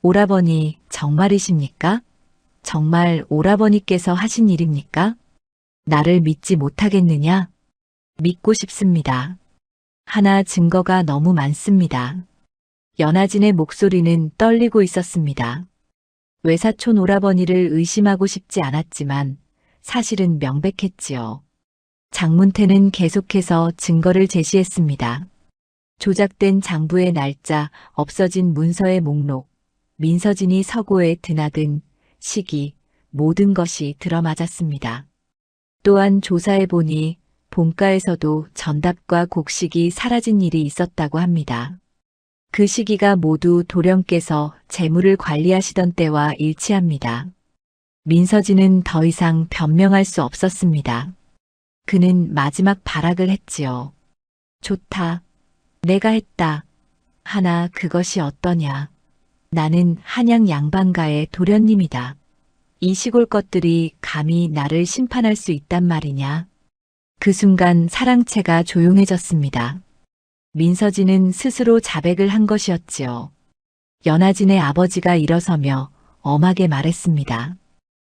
오라버니, 정말이십니까? 정말 오라버니께서 하신 일입니까? 나를 믿지 못하겠느냐? 믿고 싶습니다. 하나 증거가 너무 많습니다. 연하진의 목소리는 떨리고 있었습니다. 외사촌 오라버니를 의심하고 싶지 않았지만 사실은 명백했지요. 장문태는 계속해서 증거를 제시했습니다. 조작된 장부의 날짜, 없어진 문서의 목록, 민서진이 서고에 드나든 시기, 모든 것이 들어맞았습니다. 또한 조사해보니 본가에서도 전답과 곡식이 사라진 일이 있었다고 합니다. 그 시기가 모두 도령께서 재물을 관리하시던 때와 일치합니다. 민서진은 더 이상 변명할 수 없었습니다. 그는 마지막 발악을 했지요. 좋다. 내가 했다. 하나 그것이 어떠냐. 나는 한양 양반가의 도련님이다. 이 시골 것들이 감히 나를 심판할 수 있단 말이냐. 그 순간 사랑채가 조용해졌습니다. 민서진은 스스로 자백을 한 것이었지요. 연하진의 아버지가 일어서며 엄하게 말했습니다.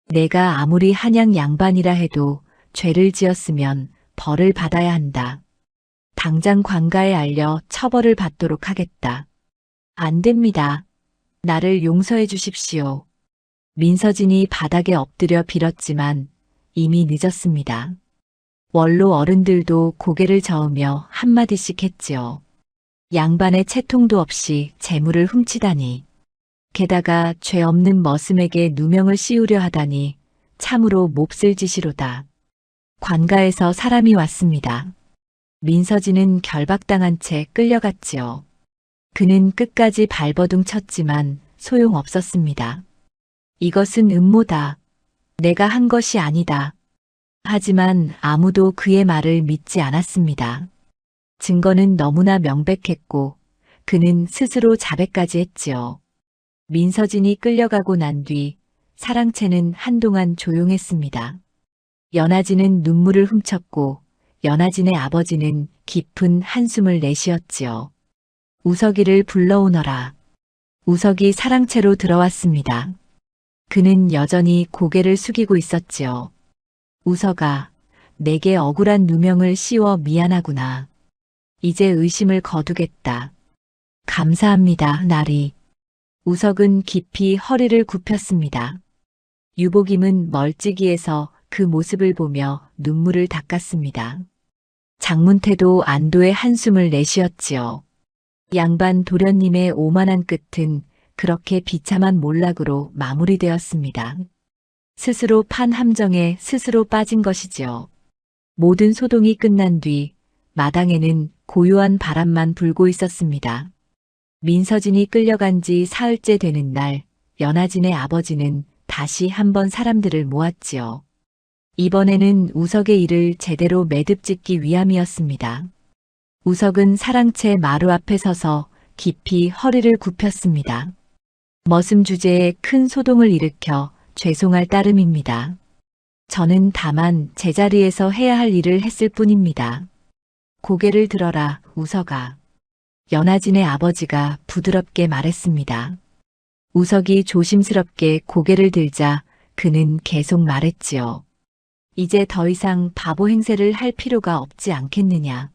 내가 아무리 한양 양반이라 해도 죄를 지었으면 벌을 받아야 한다. 당장 관가에 알려 처벌을 받도록 하겠다. 안 됩니다. 나를 용서해 주십시오. 민서진이 바닥에 엎드려 빌었지만 이미 늦었습니다. 원로 어른들도 고개를 저으며 한마디씩 했지요. 양반의 채통도 없이 재물을 훔치다니. 게다가 죄 없는 머슴에게 누명을 씌우려 하다니 참으로 몹쓸 짓이로다. 관가에서 사람이 왔습니다. 민서진은 결박당한 채 끌려갔지요. 그는 끝까지 발버둥 쳤지만 소용없었습니다. 이것은 음모다. 내가 한 것이 아니다. 하지만 아무도 그의 말을 믿지 않았습니다. 증거는 너무나 명백했고 그는 스스로 자백까지 했지요. 민서진이 끌려가고 난 뒤 사랑채는 한동안 조용했습니다. 연아진은 눈물을 훔쳤고 연아진의 아버지는 깊은 한숨을 내쉬었지요. 우석이를 불러오너라. 우석이 사랑채로 들어왔습니다. 그는 여전히 고개를 숙이고 있었지요. 우석아, 내게 억울한 누명을 씌워 미안하구나. 이제 의심을 거두겠다. 감사합니다, 나리. 우석은 깊이 허리를 굽혔습니다. 유복임은 멀찍이에서 그 모습을 보며 눈물을 닦았습니다. 장문태도 안도의 한숨을 내쉬었지요. 양반 도련님의 오만한 끝은 그렇게 비참한 몰락으로 마무리되었습니다. 스스로 판 함정에 스스로 빠진 것이지요. 모든 소동이 끝난 뒤 마당에는 고요한 바람만 불고 있었습니다. 민서진이 끌려간 지 사흘째 되는 날, 연아진의 아버지는 다시 한번 사람들을 모았지요. 이번에는 우석의 일을 제대로 매듭짓기 위함이었습니다. 우석은 사랑채 마루 앞에 서서 깊이 허리를 굽혔습니다. 머슴 주제에 큰 소동을 일으켜 죄송할 따름입니다. 저는 다만 제자리에서 해야 할 일을 했을 뿐입니다. 고개를 들어라, 우석아. 연아진의 아버지가 부드럽게 말했습니다. 우석이 조심스럽게 고개를 들자 그는 계속 말했지요. 이제 더 이상 바보 행세를 할 필요가 없지 않겠느냐.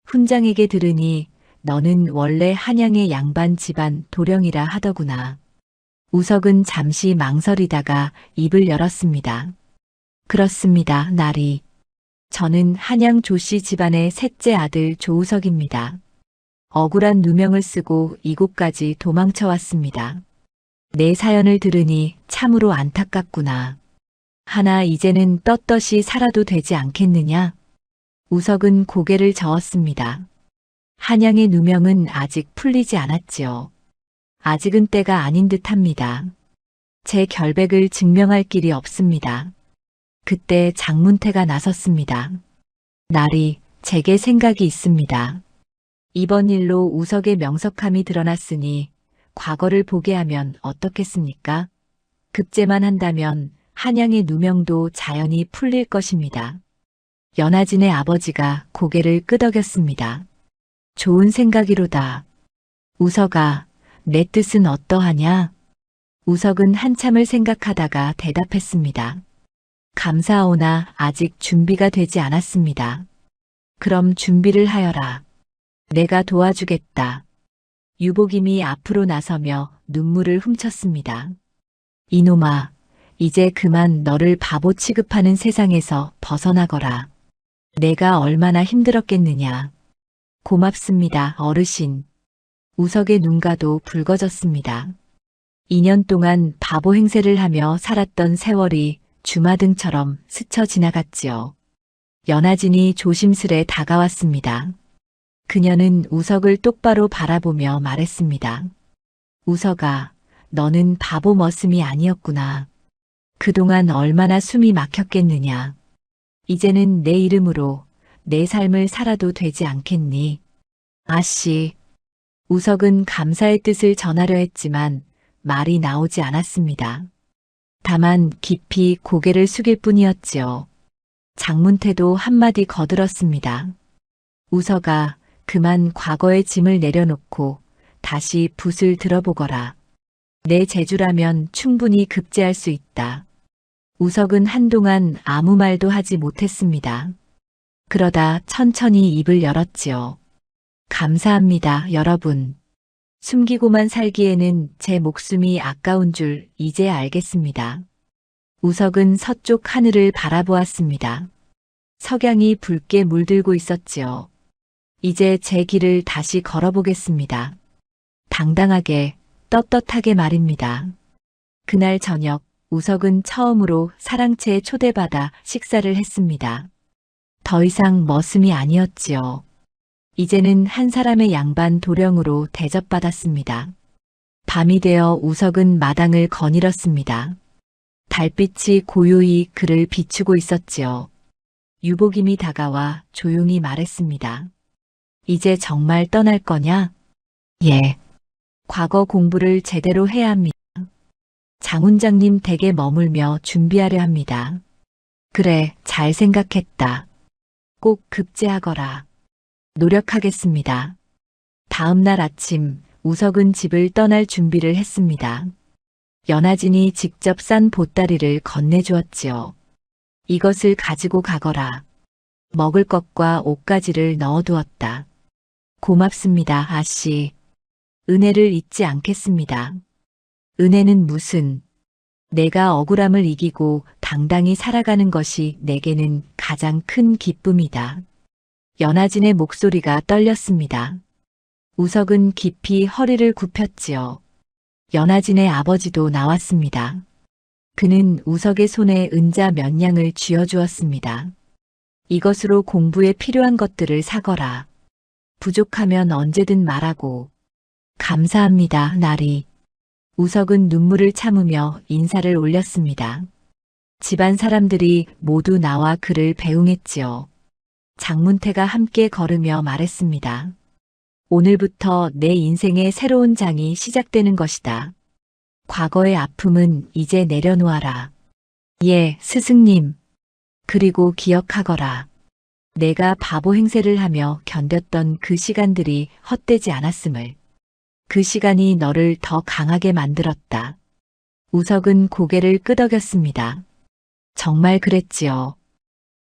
훈장에게 들으니 너는 원래 한양의 양반 집안 도령이라 하더구나. 우석은 잠시 망설이다가 입을 열었습니다. 그렇습니다, 나리. 저는 한양 조씨 집안의 셋째 아들 조우석입니다. 억울한 누명을 쓰고 이곳까지 도망쳐 왔습니다. 내 사연을 들으니 참으로 안타깝구나. 하나 이제는 떳떳이 살아도 되지 않겠느냐? 우석은 고개를 저었습니다. 한양의 누명은 아직 풀리지 않았지요. 아직은 때가 아닌 듯합니다. 제 결백을 증명할 길이 없습니다. 그때 장문태가 나섰습니다. 나리, 제게 생각이 있습니다. 이번 일로 우석의 명석함이 드러났으니 과거를 보게 하면 어떻겠습니까? 급제만 한다면 한양의 누명도 자연히 풀릴 것입니다. 연아진의 아버지가 고개를 끄덕였습니다. 좋은 생각이로다. 우석아, 내 뜻은 어떠하냐? 우석은 한참을 생각하다가 대답했습니다. 감사하오나 아직 준비가 되지 않았습니다. 그럼 준비를 하여라. 내가 도와주겠다. 유복임이 앞으로 나서며 눈물을 훔쳤습니다. 이놈아, 이제 그만 너를 바보 취급하는 세상에서 벗어나거라. 내가 얼마나 힘들었겠느냐. 고맙습니다, 어르신. 우석의 눈가도 붉어졌습니다. 2년 동안 바보 행세를 하며 살았던 세월이 주마등처럼 스쳐 지나갔지요. 연아진이 조심스레 다가왔습니다. 그녀는 우석을 똑바로 바라보며 말했습니다. 우석아, 너는 바보 머슴이 아니었구나. 그동안 얼마나 숨이 막혔겠느냐. 이제는 내 이름으로 내 삶을 살아도 되지 않겠니? 아씨. 우석은 감사의 뜻을 전하려 했지만 말이 나오지 않았습니다. 다만 깊이 고개를 숙일 뿐이었지요. 장문태도 한마디 거들었습니다. 우석아, 그만 과거의 짐을 내려놓고 다시 붓을 들어보거라. 내 재주라면 충분히 급제할 수 있다. 우석은 한동안 아무 말도 하지 못했습니다. 그러다 천천히 입을 열었지요. 감사합니다, 여러분. 숨기고만 살기에는 제 목숨이 아까운 줄 이제 알겠습니다. 우석은 서쪽 하늘을 바라보았습니다. 석양이 붉게 물들고 있었지요. 이제 제 길을 다시 걸어보겠습니다. 당당하게, 떳떳하게 말입니다. 그날 저녁, 우석은 처음으로 사랑채에 초대받아 식사를 했습니다. 더 이상 머슴이 아니었지요. 이제는 한 사람의 양반 도령으로 대접받았습니다. 밤이 되어 우석은 마당을 거닐었습니다. 달빛이 고요히 그를 비추고 있었지요. 유복임이 다가와 조용히 말했습니다. 이제 정말 떠날 거냐? 예. 과거 공부를 제대로 해야 합니다. 장훈장님 댁에 머물며 준비하려 합니다. 그래, 잘 생각했다. 꼭 급제하거라. 노력하겠습니다. 다음 날 아침 우석은 집을 떠날 준비를 했습니다. 연하진이 직접 싼 보따리를 건네주었지요. 이것을 가지고 가거라. 먹을 것과 옷가지를 넣어두었다. 고맙습니다, 아씨. 은혜를 잊지 않겠습니다. 은혜는 무슨? 내가 억울함을 이기고 당당히 살아가는 것이 내게는 가장 큰 기쁨이다. 연하진의 목소리가 떨렸습니다. 우석은 깊이 허리를 굽혔지요. 연하진의 아버지도 나왔습니다. 그는 우석의 손에 은자 몇 냥을 쥐어주었습니다. 이것으로 공부에 필요한 것들을 사거라. 부족하면 언제든 말하고. 감사합니다, 나리. 우석은 눈물을 참으며 인사를 올렸습니다. 집안 사람들이 모두 나와 그를 배웅했지요. 장문태가 함께 걸으며 말했습니다. 오늘부터 내 인생의 새로운 장이 시작되는 것이다. 과거의 아픔은 이제 내려놓아라. 예, 스승님. 그리고 기억하거라. 내가 바보 행세를 하며 견뎠던 그 시간들이 헛되지 않았음을. 그 시간이 너를 더 강하게 만들었다. 우석은 고개를 끄덕였습니다. 정말 그랬지요.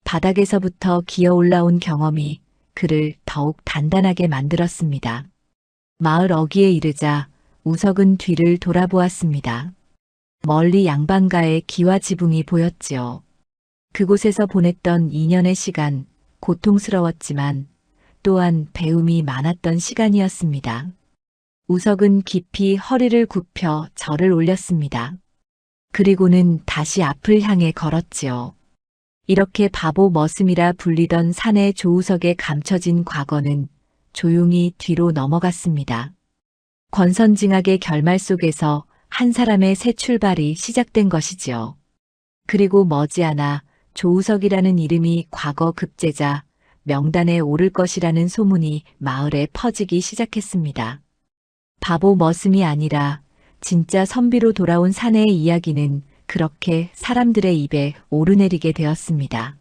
바닥에서부터 기어 올라온 경험이 그를 더욱 단단하게 만들었습니다. 마을 어귀에 이르자 우석은 뒤를 돌아보았습니다. 멀리 양반가의 기와 지붕이 보였지요. 그곳에서 보냈던 2년의 시간, 고통스러웠지만 또한 배움이 많았던 시간이었습니다. 우석은 깊이 허리를 굽혀 절을 올렸습니다. 그리고는 다시 앞을 향해 걸었지요. 이렇게 바보 머슴이라 불리던 사내 조우석에 감춰진 과거는 조용히 뒤로 넘어갔습니다. 권선징악의 결말 속에서 한 사람의 새 출발이 시작된 것이지요. 그리고 머지않아 조우석이라는 이름이 과거 급제자 명단에 오를 것이라는 소문이 마을에 퍼지기 시작했습니다. 바보 머슴이 아니라 진짜 선비로 돌아온 사내의 이야기는 그렇게 사람들의 입에 오르내리게 되었습니다.